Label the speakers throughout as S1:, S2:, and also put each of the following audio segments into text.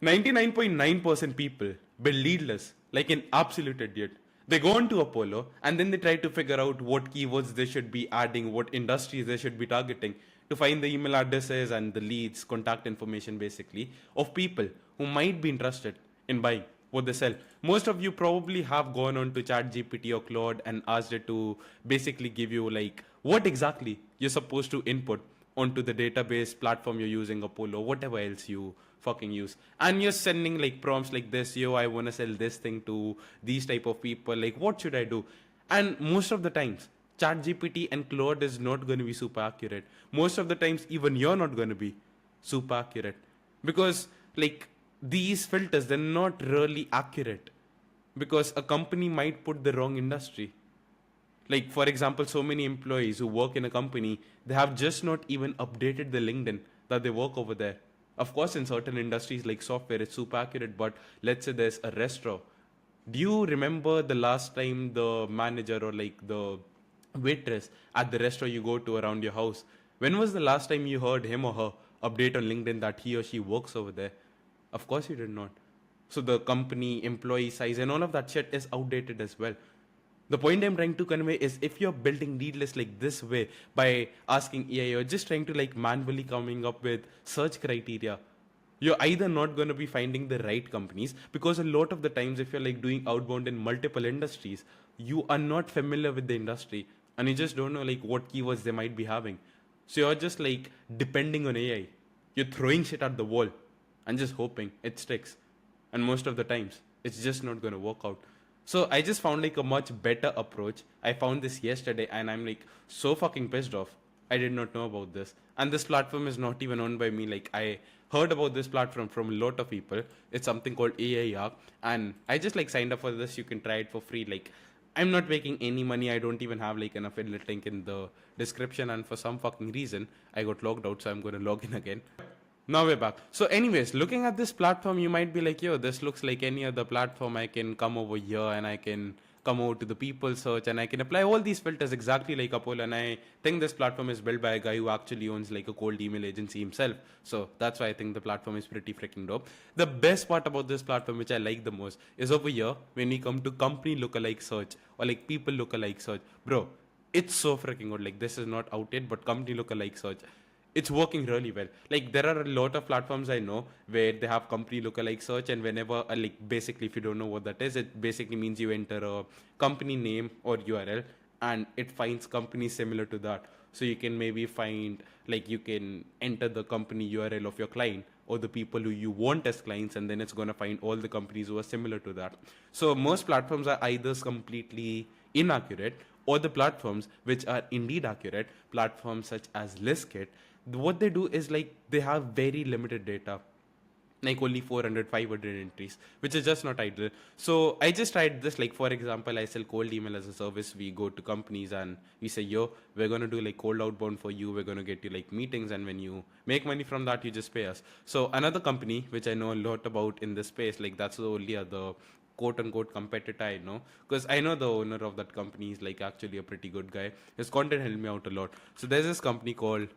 S1: 99.9% people build leadless, like an absolute idiot. They go on to Apollo and then they try to figure out what keywords they should be adding, what industries they should be targeting to find the email addresses and the leads, contact information basically of people who might be interested in buying what they sell. Most of you probably have gone on to ChatGPT or Claude and asked it to basically give you like what exactly you're supposed to input onto the database platform you're using, Apollo, whatever else you fucking use. And you're sending like prompts like this, yo, I want to sell this thing to these type of people. Like, what should I do? And most of the times, ChatGPT and Claude is not going to be super accurate. Most of the times, even you're not going to be super accurate because like these filters they're not really accurate because a company might put the wrong industry. Like for example, so many employees who work in a company, they have just not even updated the LinkedIn that they work over there. Of course, in certain industries like software, it's super accurate, but let's say there's a restaurant. Do you remember the last time the manager or like the waitress at the restaurant you go to around your house, when was the last time you heard him or her update on LinkedIn that he or she works over there? Of course you did not. So the company, employee size, and all of that shit is outdated as well. The point I'm trying to convey is if you're building needless like this way by asking AI or just trying to like manually coming up with search criteria, you're either not going to be finding the right companies because a lot of the times if you're like doing outbound in multiple industries, you are not familiar with the industry and you just don't know like what keywords they might be having. So you're just like depending on AI. You're throwing shit at the wall and just hoping it sticks. And most of the times, it's just not going to work out. So I just found like a much better approach. I found this yesterday and I'm like so fucking pissed off. I did not know about this. And this platform is not even owned by me. Like I heard about this platform from a lot of people. It's something called AI Arc. And I just like signed up for this. You can try it for free. Like I'm not making any money. I don't even have like an affiliate link in the description. And for some fucking reason, I got logged out. So I'm going to log in again. Now we're back. So, anyways, looking at this platform, you might be like, yo, this looks like any other platform. I can come over here and I can come over to the people search and I can apply all these filters exactly like Apollo. And I think this platform is built by a guy who actually owns like a cold email agency himself. So, that's why I think the platform is pretty freaking dope. The best part about this platform, which I like the most, is over here when we come to company lookalike search or like people lookalike search. Bro, it's so freaking good. Like, this is not out yet, but company lookalike search, it's working really well. Like there are a lot of platforms I know where they have company lookalike search, and whenever like basically if you don't know what that is, it basically means you enter a company name or URL and it finds companies similar to that. So you can maybe find like you can enter the company URL of your client or the people who you want as clients, and then it's going to find all the companies who are similar to that. So most platforms are either completely inaccurate or the platforms which are indeed accurate, platforms such as Listkit, what they do is like they have very limited data, like only 400 500 entries, which is just not ideal. So I just tried this. Like for example, I sell cold email as a service. We go to companies and we say, yo, we're going to do like cold outbound for you, we're going to get you like meetings, and when you make money from that, you just pay us. So another company which I know a lot about in this space, like that's the only other quote unquote competitor I know, because I know the owner of that company is like actually a pretty good guy. His content helped me out a lot. So there's this company called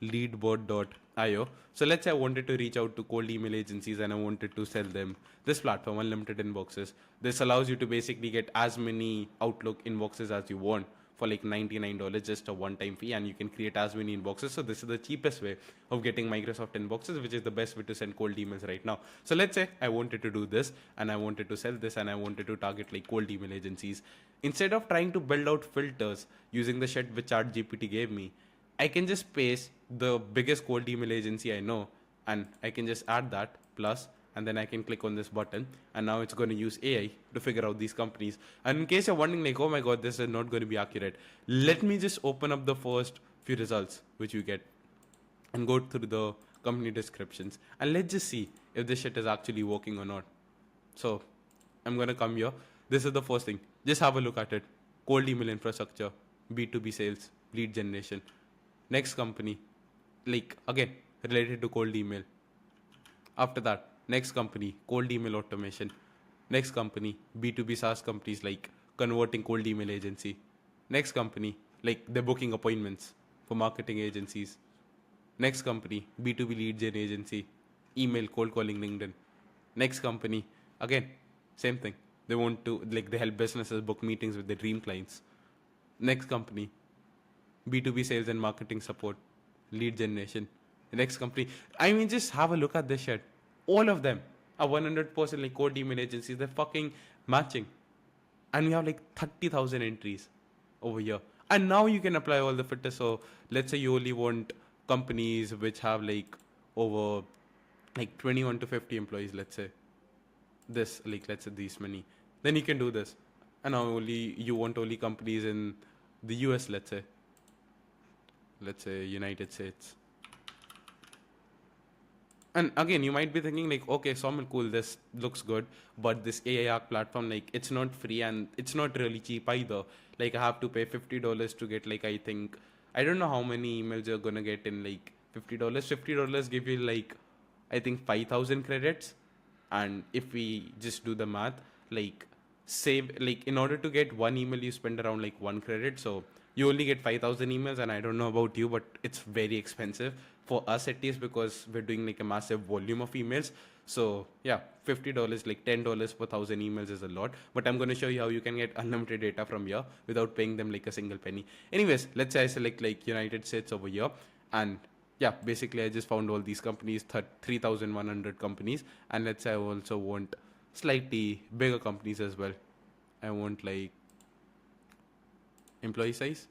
S1: leadbot.io. So let's say I wanted to reach out to cold email agencies and I wanted to sell them this platform, unlimited inboxes. This allows you to basically get as many Outlook inboxes as you want for like $99, just a one-time fee, and you can create as many inboxes. So this is the cheapest way of getting Microsoft inboxes, which is the best way to send cold emails right now. So let's say I wanted to do this and I wanted to sell this and I wanted to target like cold email agencies. Instead of trying to build out filters using the shit which ChatGPT gave me, I can just paste the biggest cold email agency I know and I can just add that plus, and then I can click on this button and now it's going to use AI to figure out these companies. And in case you're wondering like, oh my god, this is not going to be accurate, let me just open up the first few results which you get and go through the company descriptions and let's just see if this shit is actually working or not. So I'm going to come here. This is the first thing. Just have a look at it. Cold email infrastructure, B2B sales, lead generation. Next company, like again, related to cold email. After that, next company, cold email automation. Next company, B2B SaaS companies like converting cold email agency. Next company, like they're booking appointments for marketing agencies. Next company, B2B lead gen agency, email, cold calling, LinkedIn. Next company, again, same thing. They want to, like, they help businesses book meetings with their dream clients. Next company, B2B sales and marketing support, lead generation. The next company, I mean, just have a look at this shit. All of them are 100% like cold email agencies. They're fucking matching. And we have like 30,000 entries over here. And now you can apply all the filters. So let's say you only want companies which have like over like 21 to 50 employees, let's say. This, like, let's say these many. Then you can do this. And now only you want only companies in the US, let's say. Let's say United States. And again, you might be thinking like, okay, Somil, cool, this looks good, but this AI Arc platform, like, it's not free and it's not really cheap either. Like, I have to pay $50 to get, like, I think, I don't know how many emails you're gonna get in like $50. $50 give you like, I think 5,000 credits. And if we just do the math, like, save, like, in order to get one email, you spend around like 1 credit. So you only get 5,000 emails. And I don't know about you, but it's very expensive for us at least, because we're doing like a massive volume of emails. So yeah, $50, like $10 per 1,000 emails is a lot. But I'm going to show you how you can get unlimited data from here without paying them like a single penny. Anyways, let's say I select like United States over here, and yeah, basically I just found all these companies, 3,100 companies. And let's say I also want slightly bigger companies as well. I want like employee size.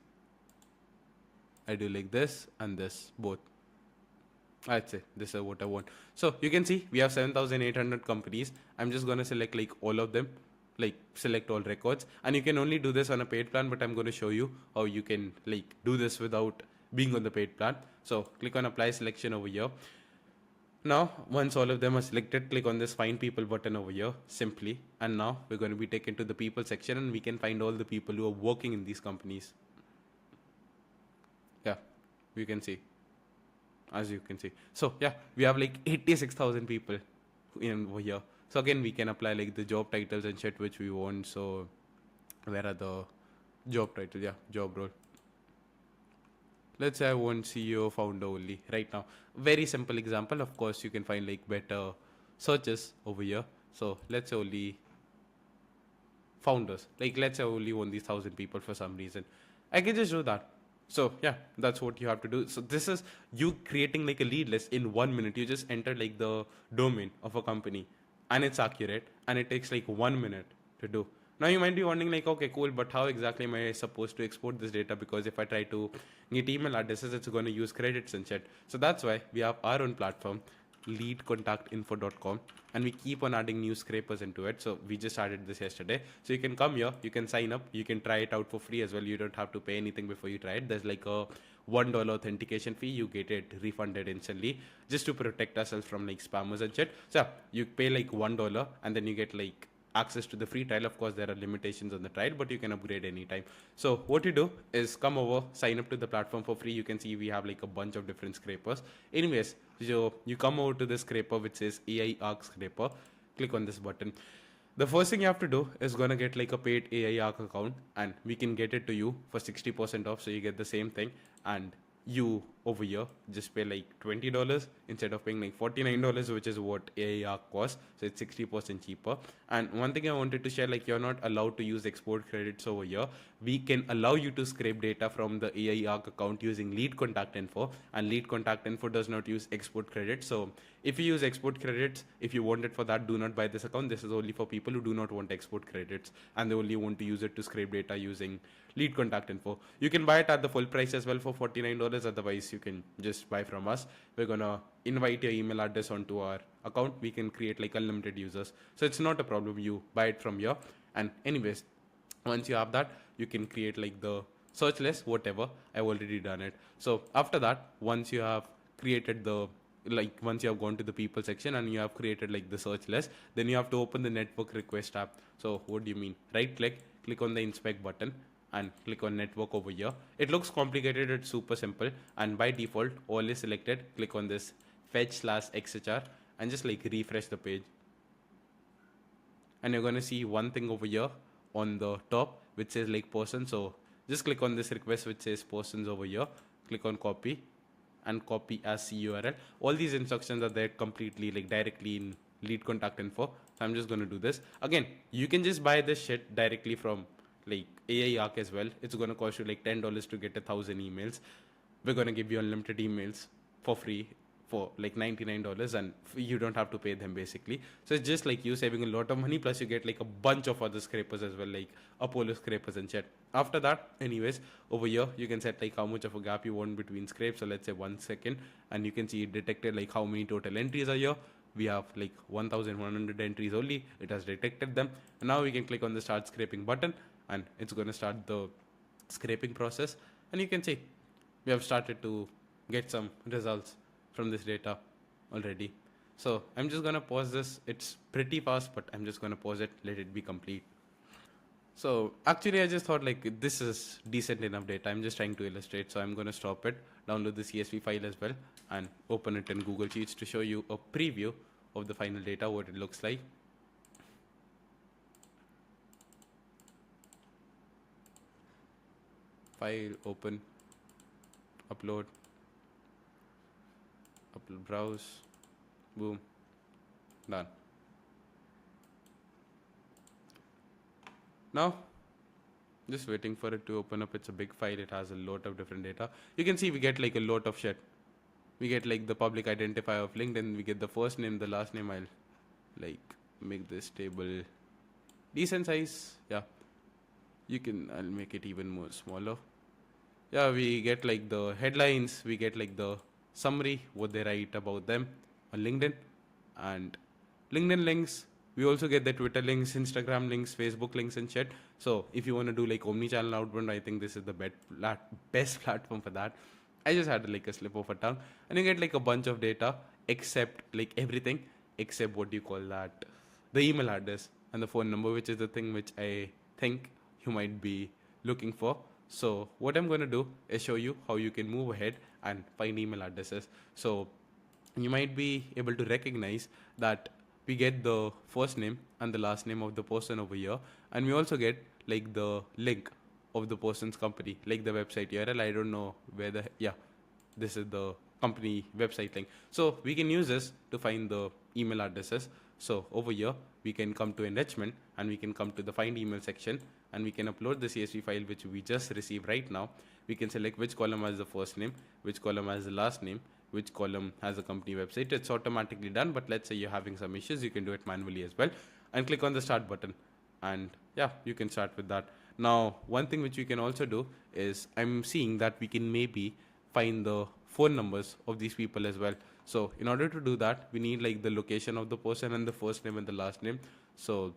S1: I do like this and this both. I'd say this is what I want. So you can see we have 7,800 companies. I'm just going to select like all of them, like select all records. And you can only do this on a paid plan, but I'm going to show you how you can like do this without being on the paid plan. So click on apply selection over here. Now, once all of them are selected, click on this find people button over here simply. And now we're going to be taken to the people section, and we can find all the people who are working in these companies. Yeah, you can see. As you can see, so yeah, we have like 86,000 people in over here. So again, we can apply like the job titles and shit which we want. So where are the job titles? Yeah, job role. Let's say I want CEO founder only right now. Very simple example. Of course, you can find like better searches over here. So let's say only founders. Like, let's say I only want these 1,000 people for some reason. I can just do that. So yeah, that's what you have to do. So this is you creating like a lead list in 1 minute. You just enter like the domain of a company, and it's accurate, and it takes like 1 minute to do. Now you might be wondering like, okay, cool, but how exactly am I supposed to export this data? Because if I try to get email addresses, it's going to use credits and shit. So that's why we have our own platform, leadcontactinfo.com, and we keep on adding new scrapers into it. So we just started this yesterday. So you can come here, you can sign up, you can try it out for free as well. You don't have to pay anything before you try it. There's like a $1 authentication fee. You get it refunded instantly just to protect ourselves from like spammers and shit. So yeah, you pay like $1 and then you get like access to the free trial. Of course, there are limitations on the trial, but you can upgrade anytime. So what you do is come over, sign up to the platform for free. You can see we have like a bunch of different scrapers. Anyways, so you come over to the scraper which says AI Arc scraper. Click on this button. The first thing you have to do is gonna get like a paid AI Arc account, and we can get it to you for 60% off. So you get the same thing, and you over here just pay like $20 instead of paying like $49, which is what AI Arc costs. So it's 60% cheaper. And one thing I wanted to share, like, you're not allowed to use export credits over here. We can allow you to scrape data from the AI Arc account using lead contact info, and lead contact info does not use export credits. So if you use export credits, if you want it for that, do not buy this account. This is only for people who do not want export credits and they only want to use it to scrape data using lead contact info. You can buy it at the full price as well for $49. Otherwise, you can just buy from us. We're gonna invite your email address onto our account. We can create like unlimited users. So it's not a problem. You buy it from here. And anyways, once you have that, you can create like the search list, whatever. I've already done it. So after that, once you have created the, like, once you have gone to the people section and you have created like the search list, then you have to open the network request app. So what do you mean? Right click on the inspect button and click on network over here. It looks complicated, it's super simple, and by default all is selected. Click on this fetch/xhr and just like refresh the page, and you're going to see one thing over here on the top which says like person. So just click on this request which says persons over here, click on copy and copy as CURL. All these instructions are there completely like directly in lead contact info. So I'm just going to do this. Again, you can just buy this shit directly from like AI Arc as well. It's going to cost you like $10 to get 1,000 emails. We're going to give you unlimited emails for free for like $99, and you don't have to pay them basically. So it's just like you saving a lot of money, plus you get like a bunch of other scrapers as well, like Apollo scrapers and shit. After that, anyways, over here you can set like how much of a gap you want between scrapes. So let's say 1 second, and you can see it detected like how many total entries are here. We have like 1,100 entries only. It has detected them, and now we can click on the start scraping button, and it's going to start the scraping process. And you can see we have started to get some results from this data already. So I'm just going to pause this. It's pretty fast, but I'm just going to pause it, let it be complete. So actually I just thought like this is decent enough data. I'm just trying to illustrate. So I'm going to stop it, download the CSV file as well, and open it in Google Sheets to show you a preview of the final data, what it looks like. File, open, upload, browse, boom, done. Now just waiting for it to open up. It's a big file, it has a lot of different data. You can see we get like a lot of shit. We get like the public identifier of LinkedIn, we get the first name, the last name. I'll like make this table decent size. Yeah, I'll make it even more smaller. Yeah, we get like the headlines, we get like the summary, what they write about them on LinkedIn, and LinkedIn links. We also get the Twitter links, Instagram links, Facebook links, and shit. So if you want to do like omni-channel outbound, I think this is the best platform for that. I just had like a slip of a tongue, and you get like a bunch of data, except like everything except what do you call that, the email address and the phone number, which is the thing which I think you might be looking for. So what I'm going to do is show you how you can move ahead and find email addresses. So you might be able to recognize that we get the first name and the last name of the person over here, and we also get like the link of the person's company, like the website URL. I don't know where this is the company website link. So we can use this to find the email addresses. So over here we can come to enrichment, and we can come to the find email section, and we can upload the CSV file which we just received right now. We can select which column has the first name, which column has the last name, which column has a company website. It's automatically done, but let's say you're having some issues, you can do it manually as well, and click on the start button, and yeah, you can start with that. Now one thing which we can also do is, I'm seeing that we can maybe find the phone numbers of these people as well. So in order to do that, we need like the location of the person and the first name and the last name. So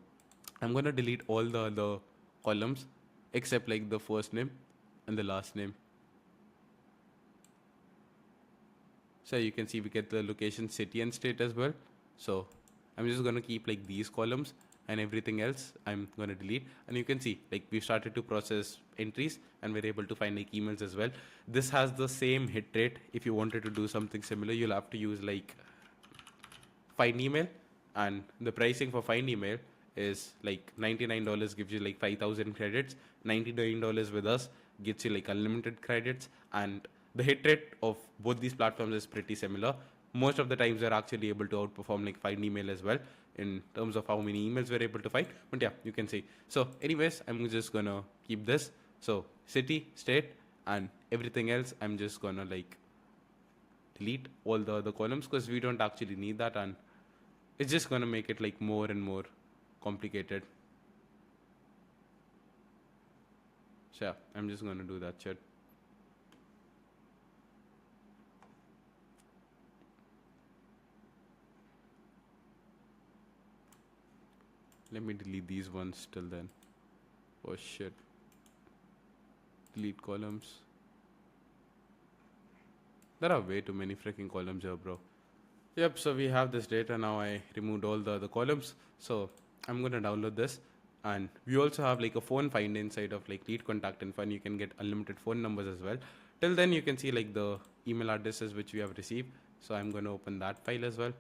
S1: I'm going to delete all the other columns except like the first name and the last name. So you can see we get the location, city, and state as well. So I'm just going to keep like these columns, and everything else I'm going to delete. And you can see like we started to process entries, and we're able to find like emails as well. This has the same hit rate. If you wanted to do something similar, you'll have to use like find email, and the pricing for find email is like $99 gives you like 5,000 credits. $99 with us gets you like unlimited credits, and the hit rate of both these platforms is pretty similar. Most of the times we're actually able to outperform like find email as well in terms of how many emails we're able to find. But yeah, you can see. So anyways, I'm just gonna keep this. So city, state, and everything else I'm just gonna like delete all the other columns, because we don't actually need that, and it's just gonna make it like more and more complicated. So yeah, I'm just gonna do that shit. Let me delete these ones till then. Oh shit. Delete columns. There are way too many freaking columns here, bro. Yep, so we have this data now. I removed all the other columns. So I'm going to download this. And we also have like a phone find inside of like lead contact info, and you can get unlimited phone numbers as well. Till then you can see like the email addresses which we have received. So I'm going to open that file as well,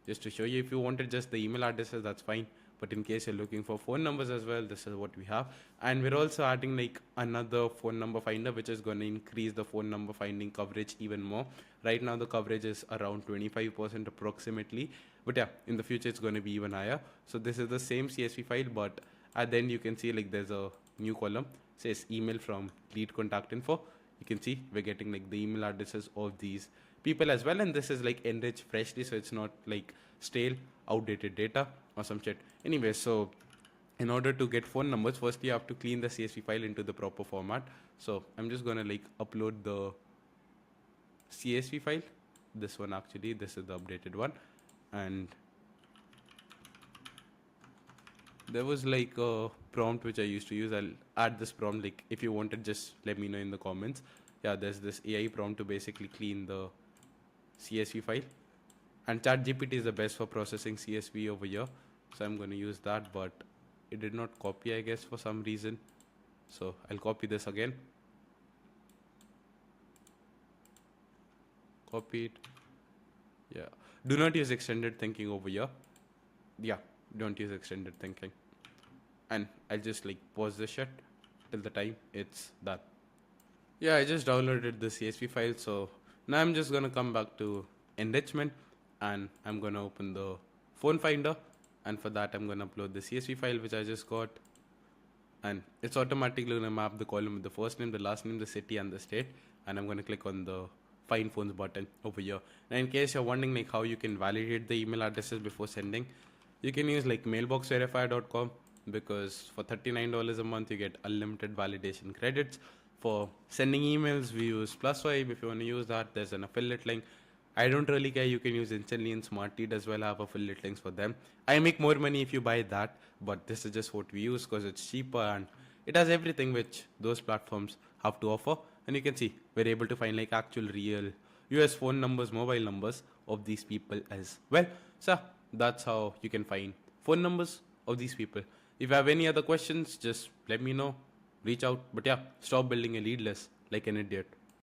S1: just to show you. If you wanted just the email addresses, that's fine. But in case you're looking for phone numbers as well, this is what we have. And we're also adding like another phone number finder, which is going to increase the phone number finding coverage even more. Right now the coverage is around 25% approximately, But yeah, in the future it's going to be even higher. So this is the same CSV file, but at the end you can see like there's a new column says email from lead contact info. You can see we're getting like the email addresses of these people as well, and this is like enriched freshly, so it's not like stale outdated data or some shit. Anyway, so in order to get phone numbers, first you have to clean the CSV file into the proper format. So I'm just gonna like upload the CSV file, this one actually, this is the updated one. And there was like a prompt which I used to use. I'll add this prompt, like if you wanted, just let me know in the comments. Yeah, there's this AI prompt to basically clean the CSV file, and ChatGPT is the best for processing CSV over here, so I'm going to use that, but it did not copy, I guess, for some reason. So I'll copy this again, copy it. Yeah, do not use extended thinking over here. Yeah, don't use extended thinking. And I'll just like pause the shit till the time it's done. Yeah, I just downloaded the CSV file, so now I'm just gonna come back to enrichment, and I'm gonna open the phone finder, and for that I'm gonna upload the CSV file which I just got, and it's automatically gonna map the column with the first name, the last name, the city, and the state, and I'm gonna click on the find phones button over here. And in case you're wondering like how you can validate the email addresses before sending, you can use like mailboxverifier.com, because for $39 a month you get unlimited validation credits. For sending emails we use Plusvibe. If you want to use that, there's an affiliate link. I don't really care, you can use Instantly and Smartlead as well, have affiliate links for them. I make more money if you buy that, but this is just what we use because it's cheaper and it has everything which those platforms have to offer. And you can see we're able to find like actual real US phone numbers, mobile numbers of these people as well. So that's how you can find phone numbers of these people. If you have any other questions, just let me know, reach out. But yeah, stop building a lead list like an idiot.